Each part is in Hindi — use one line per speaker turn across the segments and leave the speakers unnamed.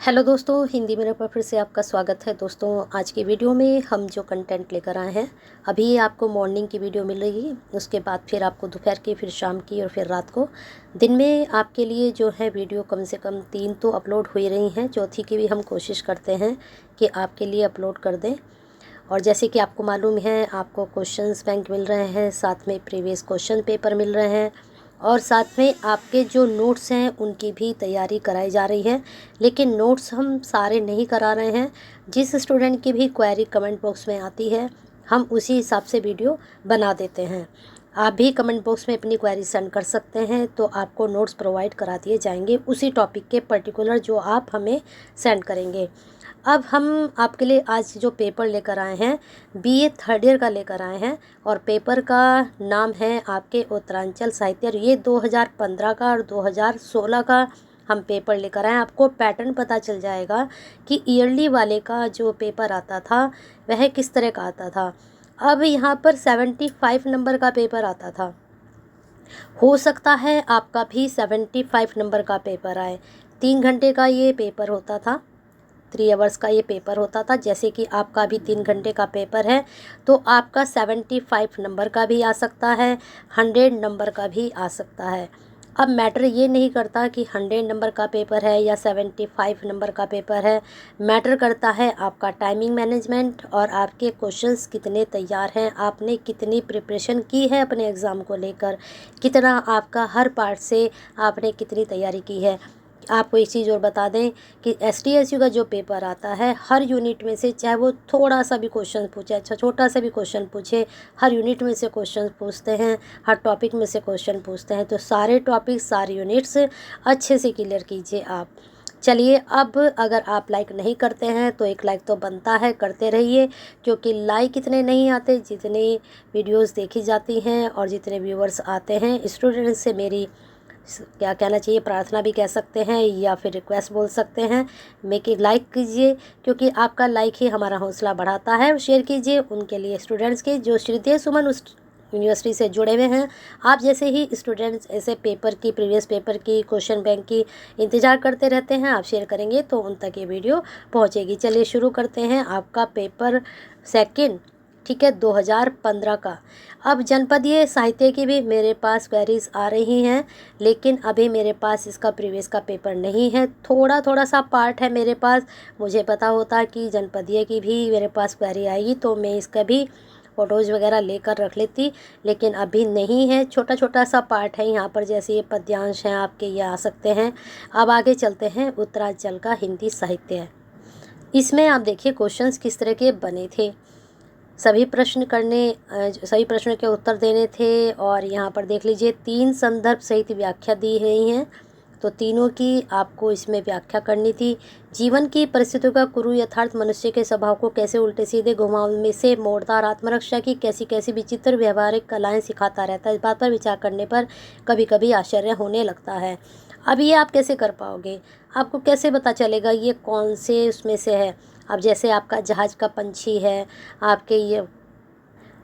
हेलो दोस्तों, हिंदी मेरे पर फिर से आपका स्वागत है। दोस्तों, आज की वीडियो में हम जो कंटेंट लेकर आए हैं, अभी आपको मॉर्निंग की वीडियो मिल रही है, उसके बाद फिर आपको दोपहर की, फिर शाम की और फिर रात को। दिन में आपके लिए जो है वीडियो कम से कम 3 तो अपलोड हो ही रही हैं, चौथी की भी हम कोशिश करते हैं कि आपके लिए अपलोड कर दें। और जैसे कि आपको मालूम है, आपको क्वेश्चंस बैंक मिल रहे हैं, साथ में प्रीवियस क्वेश्चन पेपर मिल रहे हैं और साथ में आपके जो नोट्स हैं उनकी भी तैयारी कराई जा रही है। लेकिन नोट्स हम सारे नहीं करा रहे हैं। जिस स्टूडेंट की भी क्वेरी कमेंट बॉक्स में आती है, हम उसी हिसाब से वीडियो बना देते हैं। आप भी कमेंट बॉक्स में अपनी क्वेरी सेंड कर सकते हैं, तो आपको नोट्स प्रोवाइड करा दिए जाएंगे उसी टॉपिक के पर्टिकुलर जो आप हमें सेंड करेंगे। अब हम आपके लिए आज जो पेपर लेकर आए हैं, बीए थर्ड ईयर का लेकर आए हैं और पेपर का नाम है आपके उत्तरांचल साहित्य। और ये 2015 का और 2016 का हम पेपर लेकर आए हैं। आपको पैटर्न पता चल जाएगा कि ईयरली वाले का जो पेपर आता था वह किस तरह का आता था। अब यहाँ पर 75 नंबर का पेपर आता था, हो सकता है आपका भी 75 नंबर का पेपर आए। 3 घंटे का ये पेपर होता था, 3 आवर्स का ये पेपर होता था। जैसे कि आपका भी 3 घंटे का पेपर है, तो आपका 75 नंबर का भी आ सकता है, 100 नंबर का भी आ सकता है। अब मैटर ये नहीं करता कि 100 नंबर का पेपर है या 75 नंबर का पेपर है। मैटर करता है आपका टाइमिंग मैनेजमेंट और आपके क्वेश्चंस कितने तैयार हैं, आपने कितनी प्रिपरेशन की है अपने एग्ज़ाम को लेकर, कितना आपका हर पार्ट से आपने कितनी तैयारी की है। आपको एक चीज़ और बता दें कि एसटीएसयू का जो पेपर आता है, हर यूनिट में से चाहे वो थोड़ा सा भी क्वेश्चन पूछे, अच्छा छोटा सा भी क्वेश्चन पूछे, हर यूनिट में से क्वेश्चन पूछते हैं, हर टॉपिक में से क्वेश्चन पूछते हैं। तो सारे टॉपिक, सारे यूनिट्स अच्छे से क्लियर कीजिए आप। चलिए, अब अगर आप लाइक नहीं करते हैं तो एक लाइक तो बनता है, करते रहिए, क्योंकि लाइक इतने नहीं आते जितने वीडियोस देखी जाती हैं और जितने व्यूअर्स आते हैं। स्टूडेंट्स से मेरी क्या कहना चाहिए, प्रार्थना भी कह सकते हैं या फिर रिक्वेस्ट बोल सकते हैं, मेक ए लाइक कीजिए, क्योंकि आपका लाइक ही हमारा हौसला बढ़ाता है। शेयर कीजिए उनके लिए, स्टूडेंट्स के जो श्रीदेव सुमन उस यूनिवर्सिटी से जुड़े हुए हैं। आप जैसे ही स्टूडेंट्स ऐसे पेपर की, प्रीवियस पेपर की, क्वेश्चन बैंक की इंतज़ार करते रहते हैं, आप शेयर करेंगे तो उन तक ये वीडियो पहुंचेगी। चलिए शुरू करते हैं आपका पेपर सेकंड, ठीक है, 2015 का। अब जनपदीय साहित्य की भी मेरे पास क्वेरीज आ रही हैं, लेकिन अभी मेरे पास इसका प्रीवियस का पेपर नहीं है। थोड़ा थोड़ा सा पार्ट है मेरे पास। मुझे पता होता कि जनपदीय की भी मेरे पास क्वेरी आएगी तो मैं इसका भी फ़ोटोज़ वगैरह लेकर रख लेती, लेकिन अभी नहीं है। छोटा छोटा सा पार्ट है यहाँ पर, जैसे ये पद्यांश हैं आपके, ये आ सकते हैं। अब आगे चलते हैं, उत्तरांचल का हिंदी साहित्य। इसमें आप देखिए क्वेश्चंस किस तरह के बने थे। सभी सभी प्रश्नों के उत्तर देने थे। और यहाँ पर देख लीजिए 3 संदर्भ सहित व्याख्या दी गई हैं, तो तीनों की आपको इसमें व्याख्या करनी थी। जीवन की परिस्थितियों का कुरु यथार्थ मनुष्य के स्वभाव को कैसे उल्टे सीधे घुमाव में से मोड़दार आत्मरक्षा की कैसी कैसी विचित्र व्यवहारिक कलाएं सिखाता रहता है। इस बात पर विचार करने पर कभी कभी आश्चर्य होने लगता है। अब ये आप कैसे कर पाओगे, आपको कैसे पता चलेगा ये कौन से उसमें से है। अब जैसे आपका जहाज का पंछी है, आपके ये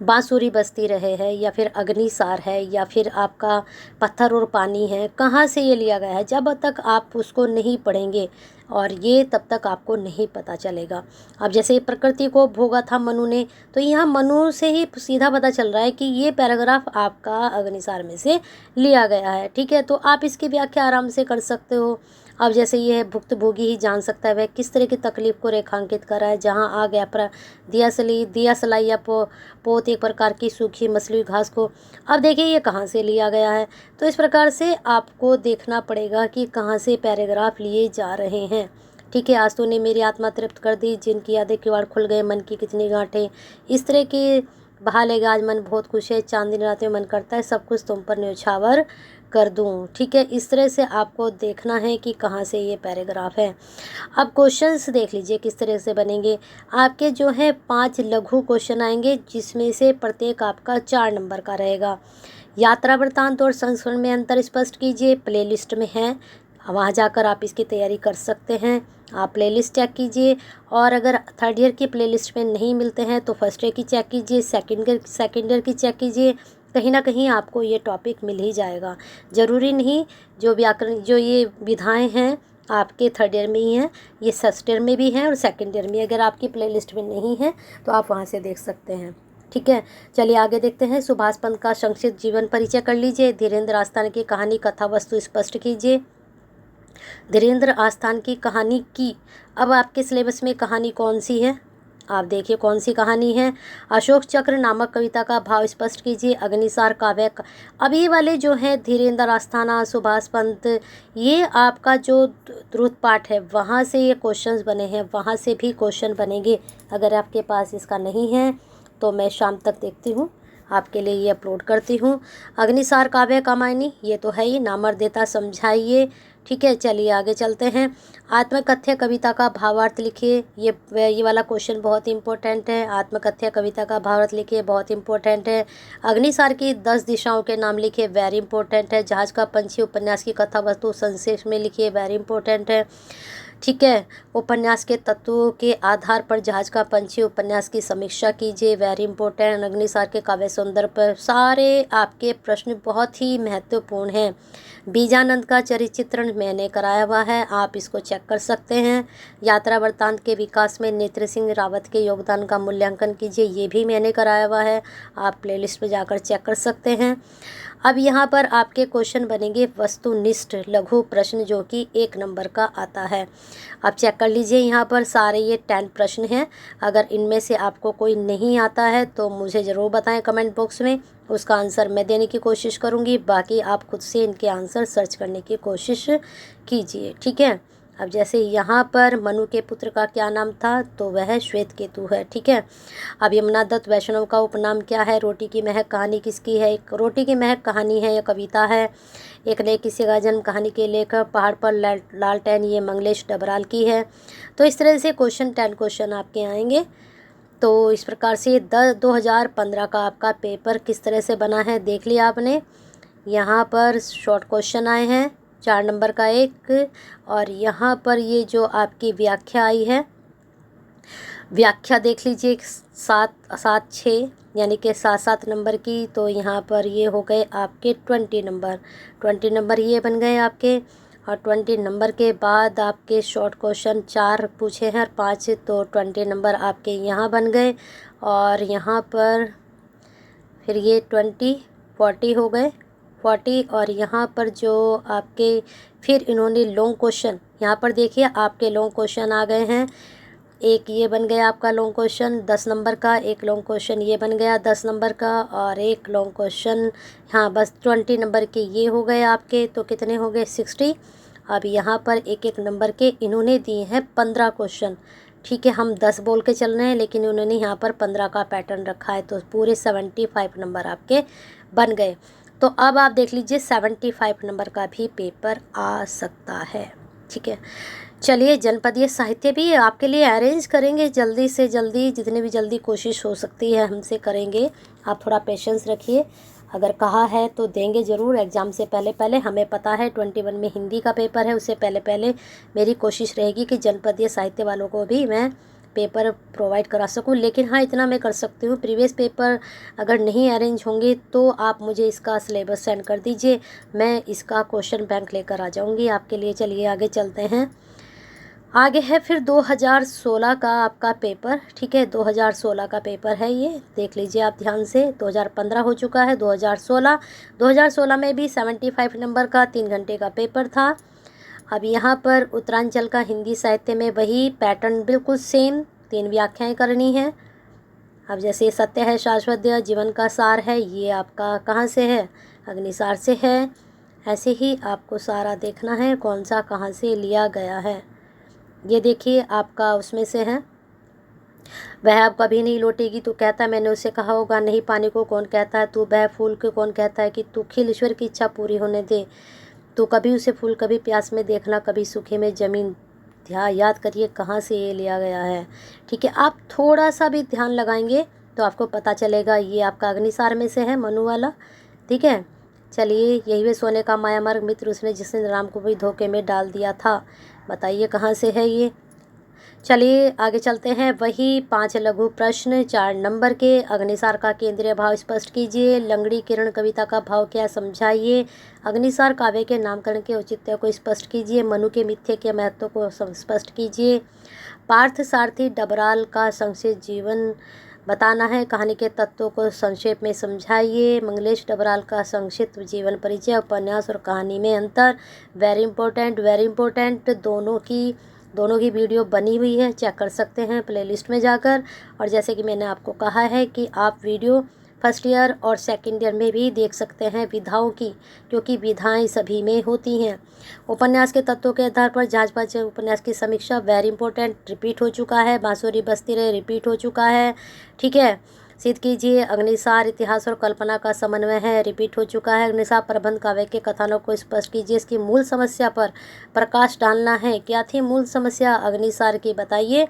बांसुरी बजती रहे है, या फिर अग्निसार है, या फिर आपका पत्थर और पानी है, कहाँ से ये लिया गया है, जब तक आप उसको नहीं पढ़ेंगे और ये तब तक आपको नहीं पता चलेगा। अब जैसे प्रकृति को भोगा था मनु ने, तो यहाँ मनु से ही सीधा पता चल रहा है कि ये पैराग्राफ आपका अग्निसार में से लिया गया है, ठीक है। तो आप इसकी व्याख्या आराम से कर सकते हो। अब जैसे ये है, भुक्तभोगी ही जान सकता है वह किस तरह की तकलीफ को रेखांकित कर रहा है। जहाँ आ गया दिया सलाई या पोत एक प्रकार की सूखी मछली घास को। अब देखिए ये कहाँ से लिया गया है, तो इस प्रकार से आपको देखना पड़ेगा कि कहाँ से पैराग्राफ लिए जा रहे हैं, ठीक है। आज तूने मेरी आत्मा तृप्त कर दी, जिनकी यादें किवाड़ खुल गए, मन की कितनी गांठें, इस तरह की बहा लेगा आज मन बहुत खुश है, चांदनी रातें मन करता है सब कुछ तुम पर न्यौछावर कर दूं, ठीक है। इस तरह से आपको देखना है कि कहाँ से ये पैराग्राफ है। अब क्वेश्चंस देख लीजिए किस तरह से बनेंगे। आपके जो है 5 लघु क्वेश्चन आएंगे, जिसमें से प्रत्येक आपका 4 नंबर का रहेगा। यात्रा वृत्तांत और संस्करण में अंतर स्पष्ट कीजिए, प्लेलिस्ट में है, वहाँ जाकर आप इसकी तैयारी कर सकते हैं। आप प्लेलिस्ट चेक कीजिए, और अगर थर्ड ईयर की प्लेलिस्ट में नहीं मिलते हैं तो फर्स्ट ईयर की चेक कीजिए, सेकेंड ईयर की चेक कीजिए। कहीं ना कहीं आपको ये टॉपिक मिल ही जाएगा। ज़रूरी नहीं जो व्याकरण, जो ये विधाएं हैं आपके थर्ड ईयर में ही हैं, ये फर्स्ट ईयर में भी हैं और सेकंड ईयर में। अगर आपकी प्लेलिस्ट में नहीं है तो आप वहाँ से देख सकते हैं। ठीक है, चलिए आगे देखते हैं। सुभाष पंत का संक्षिप्त जीवन परिचय कर लीजिए। धीरेन्द्र आस्थान की कहानी कथा वस्तु स्पष्ट कीजिए। धीरेन्द्र आस्थान की कहानी की, अब आपके सिलेबस में कहानी कौन सी है, आप देखिए कौन सी कहानी है। अशोक चक्र नामक कविता का भाव स्पष्ट कीजिए। अग्निसार काव्य अभी वाले जो है धीरेन्द्र आस्थाना, सुभाष पंत, ये आपका जो ध्रुव पाठ है वहाँ से ये क्वेश्चंस बने हैं, वहाँ से भी क्वेश्चन बनेंगे। अगर आपके पास इसका नहीं है तो मैं शाम तक देखती हूँ, आपके लिए ये अपलोड करती हूँ। अग्निसार काव्य कामायनी ये तो है ही, नामर्देता समझाइए। ठीक है, चलिए आगे चलते हैं। आत्मकथ्य कविता का भावार्थ लिखिए। ये वाला क्वेश्चन बहुत इंपॉर्टेंट है। आत्मकथ्य कविता का भावार्थ लिखिए, बहुत इंपॉर्टेंट है। अग्निसार की 10 दिशाओं के नाम लिखिए, वेरी इंपॉर्टेंट है। जहाज का पंछी उपन्यास की कथा वस्तु संक्षेप में लिखिए, वेरी इंपॉर्टेंट है। ठीक है, उपन्यास के तत्वों के आधार पर जहाज का पंछी उपन्यास की समीक्षा कीजिए, वेरी इंपॉर्टेंट। अग्निसार के काव्य सौंदर्य पर सारे आपके प्रश्न बहुत ही महत्वपूर्ण हैं। बीजानंद का चरित्र चित्रण मैंने कराया हुआ है, आप इसको चेक कर सकते हैं। यात्रा वृत्तांत के विकास में नेत्र सिंह रावत के योगदान का मूल्यांकन कीजिए, ये भी मैंने कराया हुआ है, आप प्लेलिस्ट पर जाकर चेक कर सकते हैं। अब यहाँ पर आपके क्वेश्चन बनेंगे वस्तुनिष्ठ लघु प्रश्न, जो कि 1 नंबर का आता है। आप चेक कर लीजिए, यहाँ पर सारे ये 10 प्रश्न हैं। अगर इनमें से आपको कोई नहीं आता है तो मुझे ज़रूर बताएं कमेंट बॉक्स में, उसका आंसर मैं देने की कोशिश करूँगी। बाकी आप खुद से इनके आंसर सर्च करने की कोशिश कीजिए। ठीक है, अब जैसे यहाँ पर मनु के पुत्र का क्या नाम था, तो वह श्वेत केतु है। ठीक है, अब यमुना दत्त वैष्णव का उपनाम क्या है। रोटी की महक कहानी किसकी है, एक रोटी की महक कहानी है, यह कविता है। एक लेख किसी का जन्म कहानी के लेखक, पहाड़ पर लालटेन, ये मंगलेश डबराल की है। तो इस तरह से 10 क्वेश्चन आपके आएंगे। तो इस प्रकार से 2015 का आपका पेपर किस तरह से बना है देख लिया आपने। यहाँ पर शॉर्ट क्वेश्चन आए हैं, 4 नंबर का एक, और यहाँ पर ये जो आपकी व्याख्या आई है, व्याख्या देख लीजिए 7-6 यानी कि 7-7 नंबर की। तो यहाँ पर ये हो गए आपके 20 नंबर ये बन गए आपके। और 20 नंबर के बाद आपके शॉर्ट क्वेश्चन 4 पूछे हैं और 5, तो 20 नंबर आपके यहाँ बन गए। और यहाँ पर फिर ये 40 हो गए 40। और यहाँ पर जो आपके फिर इन्होंने लॉन्ग क्वेश्चन, यहाँ पर देखिए आपके लॉन्ग क्वेश्चन आ गए हैं। एक ये बन गया आपका लॉन्ग क्वेश्चन 10 नंबर का, एक लॉन्ग क्वेश्चन ये बन गया 10 नंबर का, और एक लॉन्ग क्वेश्चन, हाँ बस 20 नंबर के ये हो गए आपके। तो कितने हो गए 60। अब यहाँ पर एक नंबर के इन्होंने दिए हैं 15 क्वेश्चन। ठीक है, हम 10 बोल के चल रहे हैं लेकिन उन्होंने यहाँ पर 15 का पैटर्न रखा है, तो पूरे 75 नंबर आपके बन गए। तो अब आप देख लीजिए 75 नंबर का भी पेपर आ सकता है। ठीक है, चलिए जनपदीय साहित्य भी आपके लिए अरेंज करेंगे जल्दी से जल्दी, जितने भी जल्दी कोशिश हो सकती है हमसे करेंगे। आप थोड़ा पेशेंस रखिए, अगर कहा है तो देंगे ज़रूर। एग्ज़ाम से पहले हमें पता है 21 में हिंदी का पेपर है, उससे पहले मेरी कोशिश रहेगी कि जनपदीय साहित्य वालों को भी मैं पेपर प्रोवाइड करा सकूं। लेकिन हाँ, इतना मैं कर सकती हूँ, प्रीवियस पेपर अगर नहीं अरेंज होंगे तो आप मुझे इसका सिलेबस सेंड कर दीजिए, मैं इसका क्वेश्चन बैंक लेकर आ जाऊँगी आपके लिए। चलिए आगे चलते हैं। आगे है फिर 2016 का आपका पेपर। ठीक है, 2016 का पेपर है, ये देख लीजिए आप ध्यान से। 2015 हो चुका है, 2016 में भी 75 नंबर का 3 घंटे का पेपर था। अब यहाँ पर उत्तरांचल का हिंदी साहित्य में वही पैटर्न बिल्कुल सेम, 3 व्याख्याएं करनी है। अब जैसे सत्य है शाश्वत, जीवन का सार है, ये आपका कहाँ से है, अग्निसार से है। ऐसे ही आपको सारा देखना है कौन सा कहाँ से लिया गया है। ये देखिए आपका उसमें से है। वह अब कभी नहीं लौटेगी तू कहता है मैंने उसे कहा होगा, नहीं पानी को कौन कहता है तू, वह फूल को कौन कहता है कि तू खिल, ईश्वर की इच्छा पूरी होने दे, तो कभी उसे फूल कभी प्यास में देखना, कभी सूखे में ज़मीन। याद करिए कहाँ से ये लिया गया है। ठीक है, आप थोड़ा सा भी ध्यान लगाएंगे तो आपको पता चलेगा ये आपका अग्निसार में से है, मनु वाला। ठीक है, चलिए यही वे सोने का माया मित्र उसने जिसने राम को भी धोखे में डाल दिया था, बताइए कहाँ से है ये। चलिए आगे चलते हैं। वही 5 लघु प्रश्न 4 नंबर के। अग्निसार का केंद्रीय भाव स्पष्ट कीजिए। लंगड़ी किरण कविता का भाव क्या समझाइए। अग्निसार काव्य के नामकरण के औचित्य को स्पष्ट कीजिए। मनु के मिथ्ये के महत्व को स्पष्ट कीजिए। पार्थ सारथी डबराल का संक्षिप्त जीवन बताना है। कहानी के तत्वों को संक्षेप में समझाइए। मंगलेश डबराल का संक्षिप्त जीवन परिचय। उपन्यास और कहानी में अंतर। वेरी इंपॉर्टेंट दोनों की वीडियो बनी हुई है, चेक कर सकते हैं प्लेलिस्ट में जाकर। और जैसे कि मैंने आपको कहा है कि आप वीडियो फर्स्ट ईयर और सेकंड ईयर में भी देख सकते हैं विधाओं की, क्योंकि विधाएं सभी में होती हैं। उपन्यास के तत्वों के आधार पर जांच पाँच उपन्यास की समीक्षा वेरी इंपॉर्टेंट रिपीट हो चुका है। बांसुरी बजती रहे रिपीट हो चुका है, ठीक है। सिद्ध कीजिए। अग्निसार इतिहास और कल्पना का समन्वय है, रिपीट हो चुका है। अग्निसार प्रबंध काव्य के कथनों को स्पष्ट कीजिए। इसकी मूल समस्या पर प्रकाश डालना है। क्या थी मूल समस्या अग्निसार की, बताइए,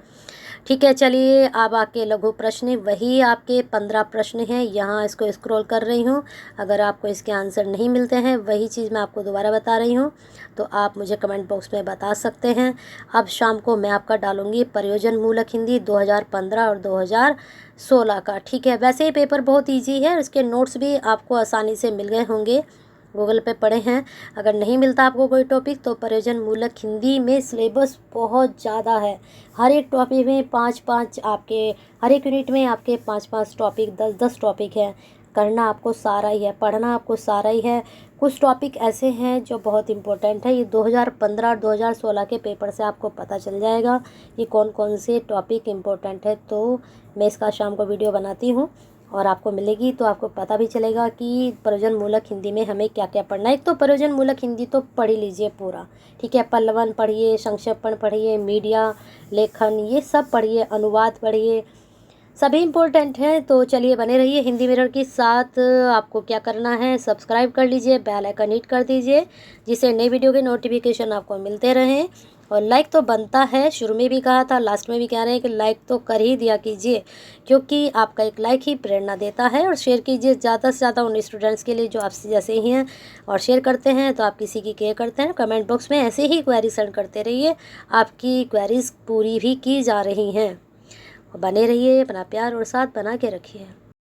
ठीक है। चलिए अब आपके लघु प्रश्न, वही आपके 15 प्रश्न हैं। यहाँ इसको स्क्रॉल कर रही हूँ। अगर आपको इसके आंसर नहीं मिलते हैं, वही चीज़ मैं आपको दोबारा बता रही हूँ, तो आप मुझे कमेंट बॉक्स में बता सकते हैं। अब शाम को मैं आपका डालूंगी प्रयोजन मूलक हिंदी 2015 और 2016 का, ठीक है। वैसे ही पेपर बहुत ईजी है, इसके नोट्स भी आपको आसानी से मिल गए होंगे, गूगल पे पढ़े हैं। अगर नहीं मिलता आपको कोई टॉपिक, तो प्रयोजन मूलक हिंदी में सिलेबस बहुत ज़्यादा है। हर एक टॉपिक में 5-5 आपके, हर एक यूनिट में आपके 5-5 टॉपिक, 10-10 टॉपिक है। करना आपको सारा ही है, पढ़ना आपको सारा ही है। कुछ टॉपिक ऐसे हैं जो बहुत इंपॉर्टेंट है। ये 2015 और 2016 के पेपर से आपको पता चल जाएगा कि कौन कौन से टॉपिक इम्पोर्टेंट है। तो मैं इसका शाम को वीडियो बनाती हूँ और आपको मिलेगी, तो आपको पता भी चलेगा कि प्रयोजन मूलक हिंदी में हमें क्या क्या पढ़ना है। एक तो प्रयोजन मूलक हिंदी तो पढ़ ही लीजिए पूरा, ठीक है। पल्लवन पढ़िए, संक्षेपण पढ़िए, मीडिया लेखन ये सब पढ़िए, अनुवाद पढ़िए, सभी इम्पोर्टेंट हैं। तो चलिए बने रहिए हिंदी मिरर के साथ। आपको क्या करना है, सब्सक्राइब कर लीजिए, बेल आइकन हिट कर दीजिए, जिससे नई वीडियो के नोटिफिकेशन आपको मिलते रहें। और लाइक तो बनता है, शुरू में भी कहा था, लास्ट में भी कह रहे हैं कि लाइक तो कर ही दिया कीजिए, क्योंकि आपका एक लाइक ही प्रेरणा देता है। और शेयर कीजिए ज़्यादा से ज़्यादा उन स्टूडेंट्स के लिए जो आपसे जैसे ही हैं और शेयर करते हैं। तो आप किसी की केयर करते हैं, कमेंट बॉक्स में ऐसे ही क्वेरी सेंड करते रहिए, आपकी क्वेरीज पूरी भी की जा रही हैं। बने रहिए, अपना प्यार और साथ बना के रखिए।